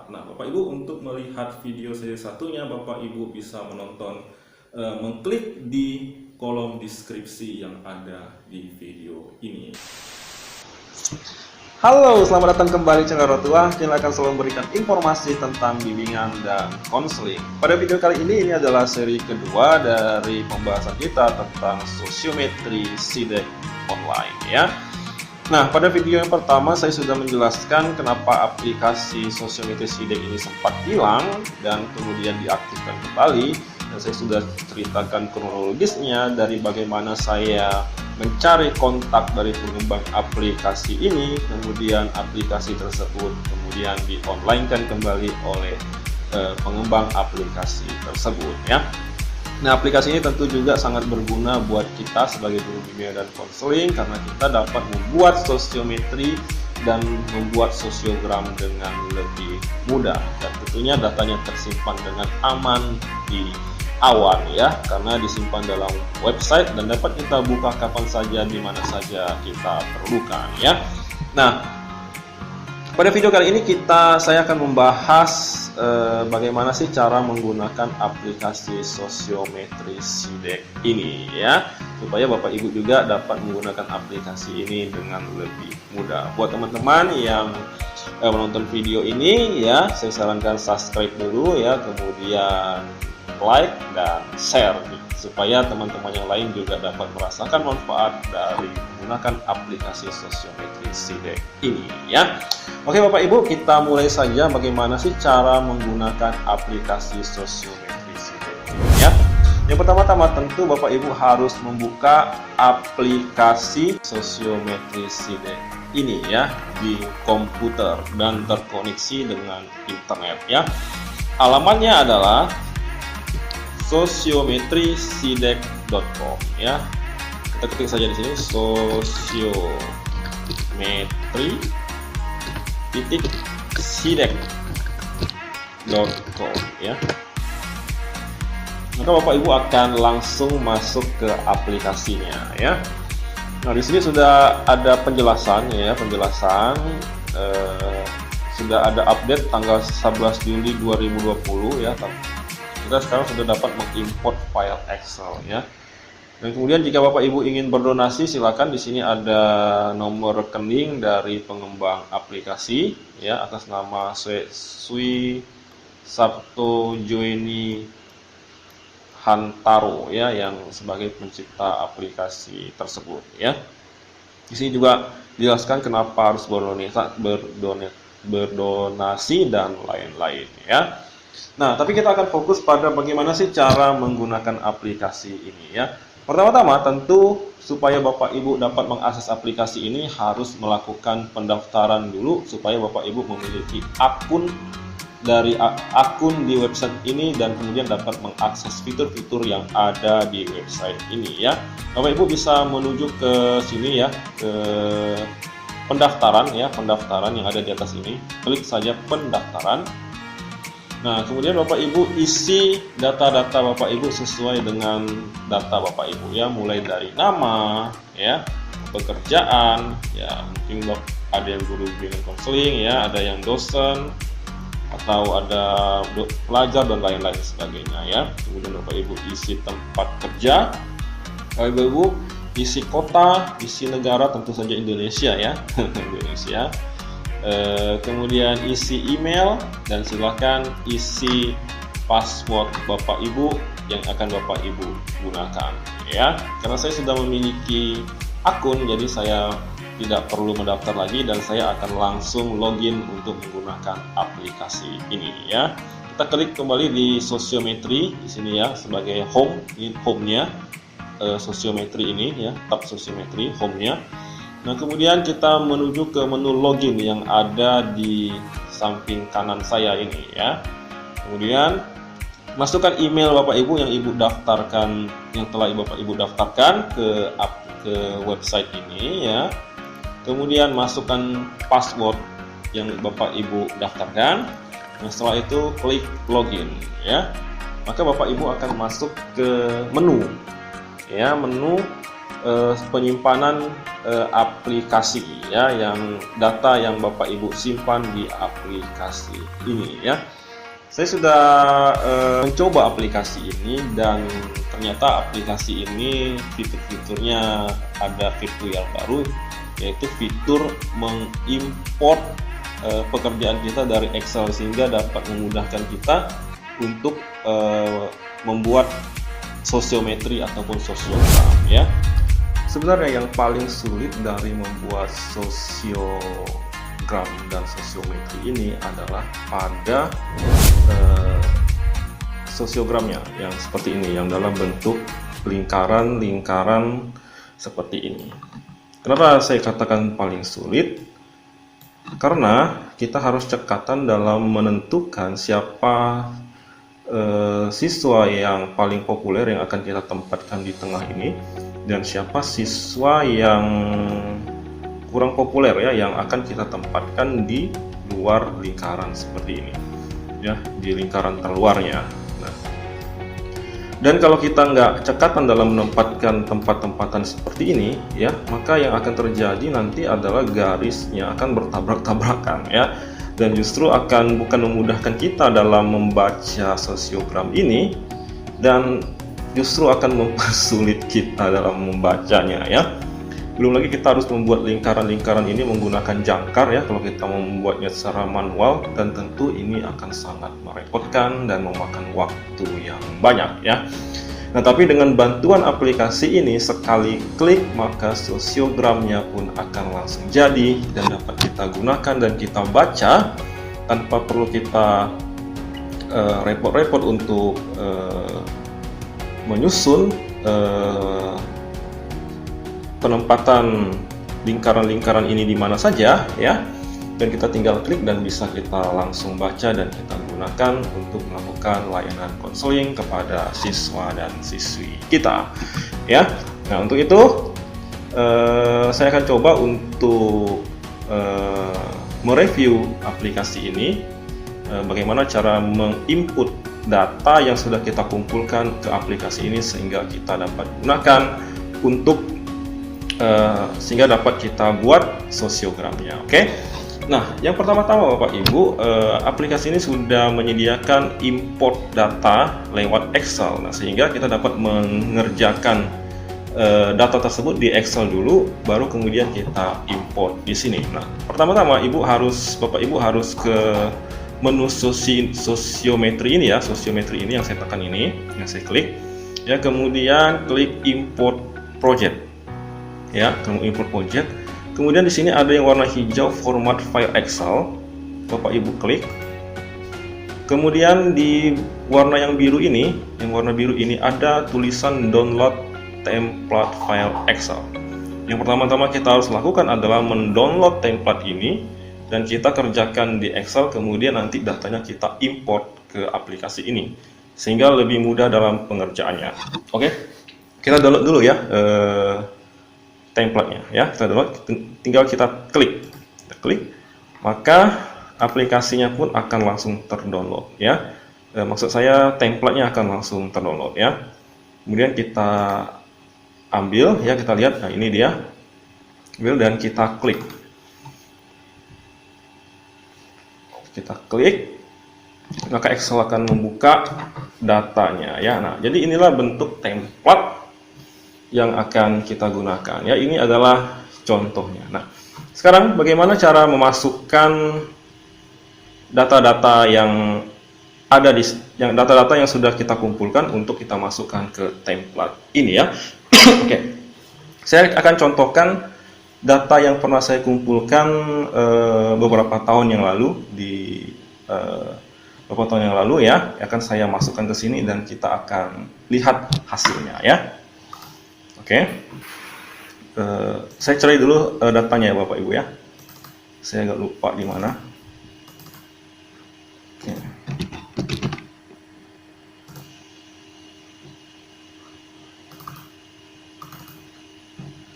bermanfaat. Nah, Bapak Ibu, untuk melihat video saya satunya, Bapak Ibu bisa menonton, mengklik di kolom deskripsi yang ada di video ini. Halo, selamat datang kembali di channel Rotua. Channel akan selalu memberikan informasi tentang bimbingan dan konseling. Pada video kali ini adalah seri kedua dari pembahasan kita tentang sosiometri SIDEK online ya. Nah, pada video yang pertama saya sudah menjelaskan kenapa aplikasi sosiometri SIDEK ini sempat hilang dan kemudian diaktifkan kembali. Dan saya sudah ceritakan kronologisnya dari bagaimana saya mencari kontak dari pengembang aplikasi ini, kemudian aplikasi tersebut kemudian di-online-kan kembali oleh pengembang aplikasi tersebut ya. Nah, aplikasi ini tentu juga sangat berguna buat kita sebagai guru bimbingan dan konseling karena kita dapat membuat sosiometri dan membuat sosiogram dengan lebih mudah, dan tentunya datanya tersimpan dengan aman di awan ya, karena disimpan dalam website dan dapat kita buka kapan saja di mana saja kita perlukan ya. Nah, pada video kali ini saya akan membahas bagaimana sih cara menggunakan aplikasi sosiometri SIDEK ini ya, supaya Bapak Ibu juga dapat menggunakan aplikasi ini dengan lebih mudah. Buat teman-teman yang menonton video ini ya, saya sarankan subscribe dulu ya, kemudian like dan share supaya teman-teman yang lain juga dapat merasakan manfaat dari menggunakan aplikasi sosiometri SIDEK ini ya. Oke Bapak Ibu, kita mulai saja bagaimana sih cara menggunakan aplikasi sosiometri SIDEK ini ya. Yang pertama-tama tentu Bapak Ibu harus membuka aplikasi sosiometri SIDEK ini ya di komputer dan terkoneksi dengan internet ya. Alamatnya adalah sosiometrisidek.com ya. Kita ketik saja di sini sosiometri.sidek.com ya. Maka Bapak Ibu akan langsung masuk ke aplikasinya ya. Nah, di sini sudah ada penjelasannya ya, sudah ada update tanggal 11 Juli 2020 ya. Kita sekarang sudah dapat mengimport file Excel ya. Dan kemudian jika Bapak Ibu ingin berdonasi, silakan di sini ada nomor rekening dari pengembang aplikasi ya, atas nama Swi Sabto Joeni Hantaro ya, yang sebagai pencipta aplikasi tersebut ya. Di sini juga dijelaskan kenapa harus berdonasi dan lain-lain ya. Nah, tapi kita akan fokus pada bagaimana sih cara menggunakan aplikasi ini ya. Pertama-tama tentu supaya Bapak Ibu dapat mengakses aplikasi ini harus melakukan pendaftaran dulu supaya Bapak Ibu memiliki akun di website ini dan kemudian dapat mengakses fitur-fitur yang ada di website ini ya. Bapak Ibu bisa menuju ke sini ya, ke pendaftaran yang ada di atas ini. Klik saja pendaftaran. Nah, kemudian Bapak Ibu isi data-data Bapak Ibu sesuai dengan data Bapak Ibu ya, mulai dari nama ya, pekerjaan ya, mungkin ada yang guru bimbingan konseling ya, ada yang dosen atau ada pelajar dan lain-lain sebagainya ya. Kemudian Bapak Ibu isi tempat kerja, Bapak Ibu isi kota, isi negara, tentu saja Indonesia ya. Indonesia. Kemudian isi email dan silakan isi password Bapak Ibu yang akan Bapak Ibu gunakan ya. Karena saya sudah memiliki akun, jadi saya tidak perlu mendaftar lagi dan saya akan langsung login untuk menggunakan aplikasi ini ya. Kita klik kembali di sosiometri di sini ya, sebagai home, ini home-nya sosiometri ini ya, tab sosiometri home-nya. Nah, kemudian kita menuju ke menu login yang ada di samping kanan saya ini ya. Kemudian masukkan email Bapak Ibu yang Ibu daftarkan, yang telah Bapak Ibu daftarkan ke website ini ya. Kemudian masukkan password yang Bapak Ibu daftarkan. Nah, setelah itu klik login ya. Maka Bapak Ibu akan masuk ke menu ya, menu penyimpanan aplikasi ya, yang data yang Bapak Ibu simpan di aplikasi ini ya. Saya sudah mencoba aplikasi ini dan ternyata aplikasi ini fitur-fiturnya ada fitur yang baru, yaitu fitur mengimport pekerjaan kita dari Excel, sehingga dapat memudahkan kita untuk membuat sosiometri ataupun sosiogram ya. Sebenarnya yang paling sulit dari membuat sosiogram dan sosiometri ini adalah pada sosiogramnya yang seperti ini, yang dalam bentuk lingkaran-lingkaran seperti ini. Kenapa saya katakan paling sulit? Karena kita harus cekatan dalam menentukan siapa siswa yang paling populer yang akan kita tempatkan di tengah ini, dan siapa siswa yang kurang populer ya, yang akan kita tempatkan di luar lingkaran seperti ini ya, di lingkaran terluarnya. Nah, dan kalau kita nggak cekatan dalam menempatkan tempat-tempatan seperti ini ya, maka yang akan terjadi nanti adalah garisnya akan bertabrak-tabrakan ya, dan justru akan bukan memudahkan kita dalam membaca sosiogram ini, dan justru akan mempersulit kita dalam membacanya ya. Belum lagi kita harus membuat lingkaran-lingkaran ini menggunakan jangkar ya, kalau kita membuatnya secara manual, dan tentu ini akan sangat merepotkan dan memakan waktu yang banyak ya. Nah, tapi dengan bantuan aplikasi ini, sekali klik maka sosiogramnya pun akan langsung jadi dan dapat kita gunakan dan kita baca tanpa perlu kita repot-repot untuk menyusun penempatan lingkaran-lingkaran ini di mana saja ya, dan kita tinggal klik dan bisa kita langsung baca dan kita gunakan untuk melakukan layanan konseling kepada siswa dan siswi kita ya. Nah, untuk itu saya akan coba untuk mereview aplikasi ini, bagaimana cara menginput data yang sudah kita kumpulkan ke aplikasi ini sehingga kita dapat gunakan untuk sehingga dapat kita buat sosiogramnya. Oke. Nah, yang pertama-tama Bapak Ibu, aplikasi ini sudah menyediakan import data lewat Excel. Nah, sehingga kita dapat mengerjakan data tersebut di Excel dulu, baru kemudian kita import di sini. Nah, pertama-tama Bapak Ibu harus ke menu sosiometri ini ya, sosiometri ini yang saya tekan ini, yang saya klik ya, kemudian klik import project ya, kemudian import project, kemudian di sini ada yang warna hijau format file Excel, Bapak Ibu klik, kemudian di warna yang biru ini, ada tulisan download template file Excel. Yang pertama-tama kita harus lakukan adalah mendownload template ini dan kita kerjakan di Excel, kemudian nanti datanya kita import ke aplikasi ini sehingga lebih mudah dalam pengerjaannya. Oke, kita download dulu ya template-nya ya, kita download, tinggal kita klik, maka aplikasinya pun akan langsung terdownload ya. Maksud saya template-nya akan langsung terdownload ya. Kemudian kita ambil ya, kita lihat, nah ini dia, ambil dan kita klik. Kita klik, maka Excel akan membuka datanya ya. Nah, jadi inilah bentuk template yang akan kita gunakan ya. Ini adalah contohnya. Nah, sekarang bagaimana cara memasukkan data-data yang ada data-data yang sudah kita kumpulkan untuk kita masukkan ke template ini ya. Oke. Saya akan contohkan data yang pernah saya kumpulkan beberapa tahun yang lalu ya, akan saya masukkan ke sini dan kita akan lihat hasilnya ya. Oke. Saya cari dulu datanya ya Bapak Ibu ya. Saya agak lupa di mana. Oke.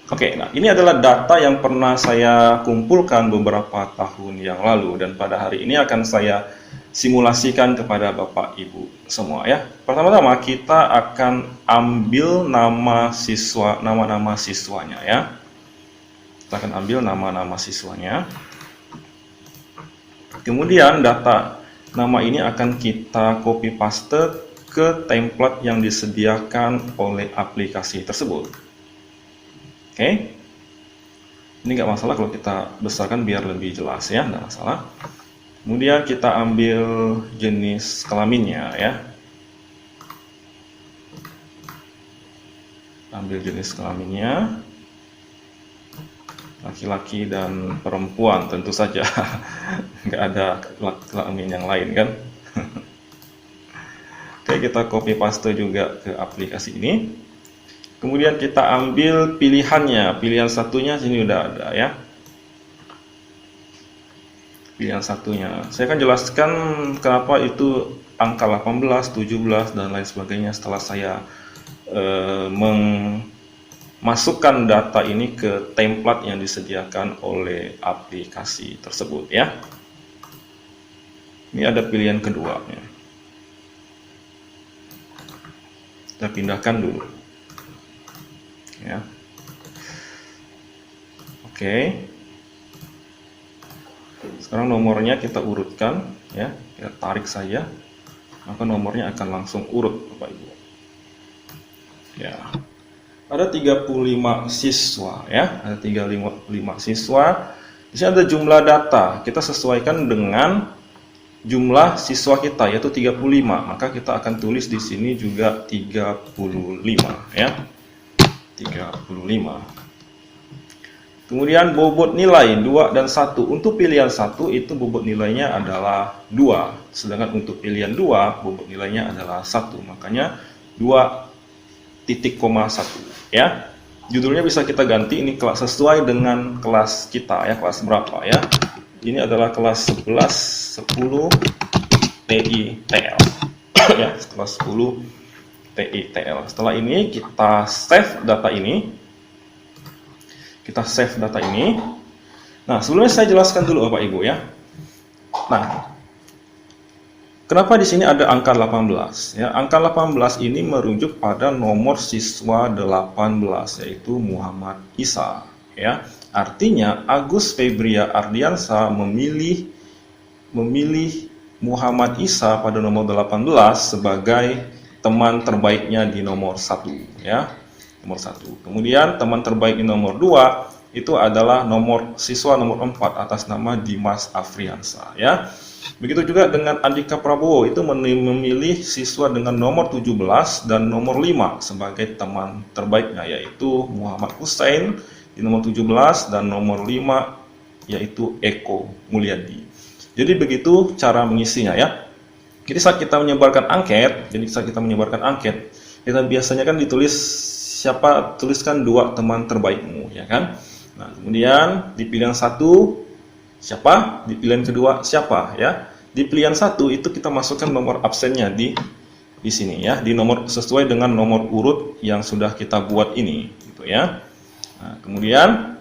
Oke, nah ini adalah data yang pernah saya kumpulkan beberapa tahun yang lalu, dan pada hari ini akan saya simulasikan kepada Bapak Ibu semua ya. Pertama-tama kita akan ambil nama-nama siswanya ya. Kita akan ambil nama-nama siswanya. Kemudian data nama ini akan kita copy paste ke template yang disediakan oleh aplikasi tersebut. Oke. Ini nggak masalah kalau kita besarkan biar lebih jelas ya, nggak masalah. Kemudian kita ambil jenis kelaminnya ya. Ambil jenis kelaminnya. Laki-laki dan perempuan tentu saja, nggak ada kelamin yang lain kan. Oke, kita copy paste juga ke aplikasi ini. Kemudian kita ambil pilihannya, pilihan satunya sini udah ada ya. Pilihan satunya, saya akan jelaskan kenapa itu angka 18, 17 dan lain sebagainya setelah saya masukkan data ini ke template yang disediakan oleh aplikasi tersebut ya. Ini ada pilihan kedua ya. Kita pindahkan dulu ya. Oke. Sekarang nomornya kita urutkan ya, kita tarik saja, maka nomornya akan langsung urut Bapak Ibu ya. Ada 35 siswa ya, ada 35 siswa. Di sini ada jumlah data, kita sesuaikan dengan jumlah siswa kita yaitu 35. Maka kita akan tulis di sini juga 35 ya. 35. Kemudian bobot nilai 2 dan 1. Untuk pilihan 1 itu bobot nilainya adalah 2, sedangkan untuk pilihan 2 bobot nilainya adalah 1. Makanya 2,1 ya. Judulnya bisa kita ganti ini kelas sesuai dengan kelas kita ya, kelas berapa ya. Ini adalah kelas 11 10 TITL ya, kelas 10 TITL. Setelah ini kita save data ini. Nah, sebelumnya saya jelaskan dulu Bapak Ibu ya. Nah, kenapa di sini ada angka 18 ya? Angka 18 ini merujuk pada nomor siswa 18 yaitu Muhammad Isa ya. Artinya Agus Febria Ardiansa memilih Muhammad Isa pada nomor 18 sebagai teman terbaiknya di nomor 1 ya. Nomor 1. Kemudian teman terbaik di nomor 2 itu adalah siswa nomor 4 atas nama Dimas Afriansa ya. Begitu juga dengan Andika Prabowo itu memilih siswa dengan nomor 17 dan nomor 5 sebagai teman terbaiknya yaitu Muhammad Hussein di nomor 17 dan nomor 5 yaitu Eko Mulyadi. Jadi begitu cara mengisinya ya. Jadi saat kita menyebarkan angket, kita biasanya kan tuliskan 2 teman terbaikmu ya kan. Nah, kemudian di pilihan 1 siapa, di pilihan kedua siapa ya. Di pilihan 1 itu kita masukkan nomor absennya di sini ya, di nomor sesuai dengan nomor urut yang sudah kita buat ini gitu ya. Nah, kemudian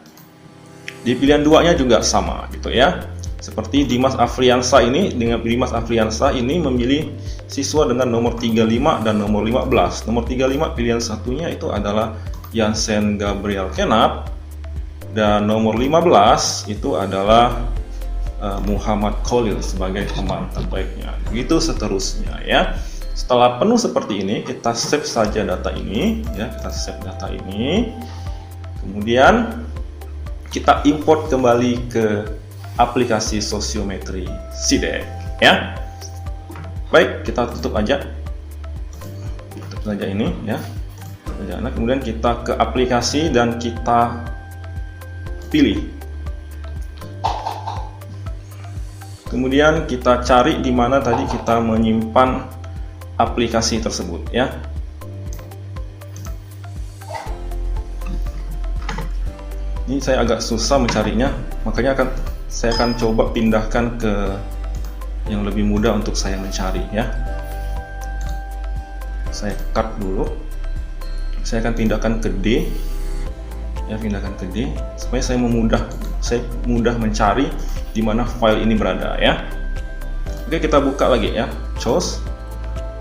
di pilihan 2-nya juga sama gitu ya. Seperti Dimas Afriansa ini, memilih siswa dengan nomor 35 dan nomor 15. Nomor 35 pilihan satunya itu adalah Yansen Gabriel Kenap dan nomor 15 itu adalah Muhammad Khalil sebagai teman terbaiknya. Begitu seterusnya ya. Setelah penuh seperti ini, kita save saja data ini ya, Kemudian kita import kembali ke aplikasi sosiometri SIDEK ya. Baik, kita tutup aja. Tutup saja ini ya. Nah, kemudian kita ke aplikasi dan kita pilih. Kemudian kita cari di mana tadi kita menyimpan aplikasi tersebut ya. Ini saya agak susah mencarinya, makanya saya akan coba pindahkan ke yang lebih mudah untuk saya mencari ya. Saya cut dulu. Saya akan pindahkan ke D. Ya, pindahkan ke D supaya saya mudah mencari di mana file ini berada ya. Oke, kita buka lagi ya. Choose.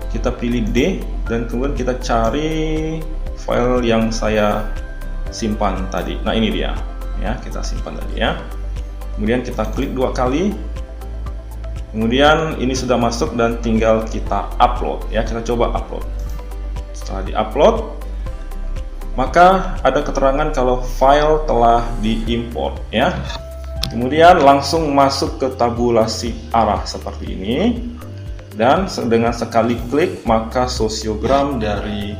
Kita pilih D dan kemudian kita cari file yang saya simpan tadi. Nah, ini dia. ya, kita simpan tadi ya. Kemudian kita klik 2 kali. Kemudian ini sudah masuk dan tinggal kita upload ya. Kita coba upload. Setelah di-upload, maka ada keterangan kalau file telah diimport ya. Kemudian langsung masuk ke tabulasi arah seperti ini. Dan dengan sekali klik maka sosiogram dari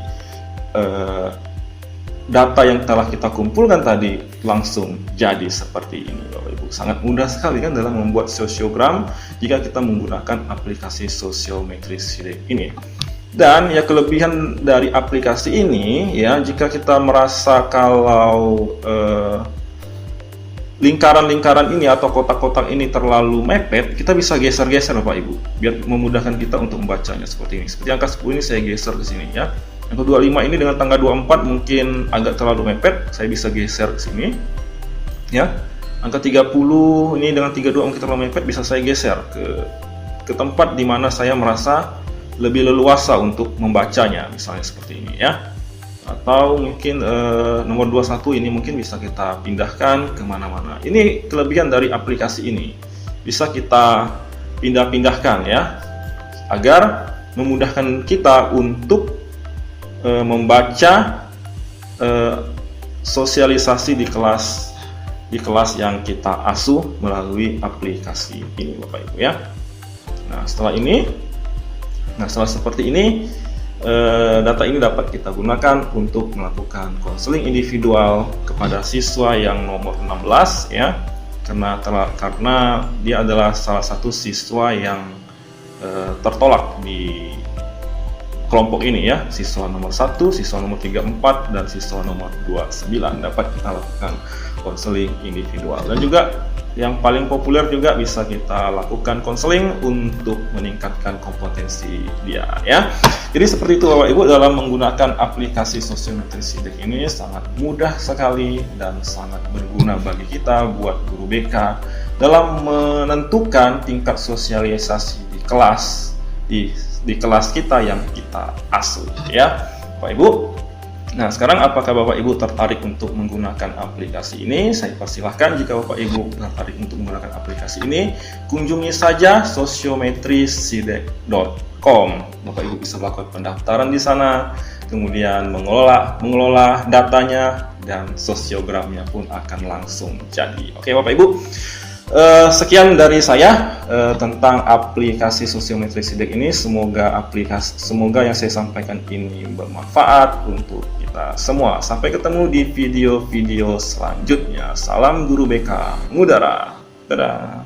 data yang telah kita kumpulkan tadi langsung jadi seperti ini, Bapak Ibu. Sangat mudah sekali kan dalam membuat sosiogram jika kita menggunakan aplikasi Sociometry Sidik ini. Dan ya, kelebihan dari aplikasi ini ya, jika kita merasa kalau lingkaran-lingkaran ini atau kotak-kotak ini terlalu mepet, kita bisa geser-geser Bapak Ibu biar memudahkan kita untuk membacanya seperti ini. Seperti angka 10 ini saya geser ke sini ya. Yang 25 ini dengan tanggal 24 mungkin agak terlalu mepet, saya bisa geser ke sini ya. Angka 30 ini dengan 32 mungkin terlalu mepet, bisa saya geser ke tempat di mana saya merasa lebih leluasa untuk membacanya, misalnya seperti ini ya. Atau mungkin nomor 21 ini mungkin bisa kita pindahkan kemana-mana. Ini kelebihan dari aplikasi ini, bisa kita pindah-pindahkan ya, agar memudahkan kita untuk membaca sosialisasi di kelas yang kita asuh melalui aplikasi ini Bapak Ibu ya. Nah setelah seperti ini, data ini dapat kita gunakan untuk melakukan konseling individual kepada siswa yang nomor 16 ya, karena dia adalah salah satu siswa yang tertolak di kelompok ini ya, siswa nomor 1, siswa nomor 34, dan siswa nomor 29 dapat kita lakukan konseling individual. Dan juga yang paling populer juga bisa kita lakukan konseling untuk meningkatkan kompetensi dia ya. Jadi seperti itu Bapak Ibu, dalam menggunakan aplikasi Sociometry Sidik ini sangat mudah sekali dan sangat berguna bagi kita buat guru BK dalam menentukan tingkat sosialisasi di kelas di kelas kita yang kita asuh ya Bapak Ibu. Nah sekarang apakah Bapak Ibu tertarik untuk menggunakan aplikasi ini? Saya persilahkan, jika Bapak Ibu tertarik untuk menggunakan aplikasi ini, kunjungi saja sociometrysidik.com. Bapak Ibu bisa melakukan pendaftaran di sana, kemudian mengelola datanya, dan sosiogramnya pun akan langsung jadi. Oke Bapak Ibu, sekian dari saya tentang aplikasi Sociometry Sidik ini. Semoga yang saya sampaikan ini bermanfaat untuk kita semua. Sampai ketemu di video-video selanjutnya. Salam Guru BK Mudara. Dadah.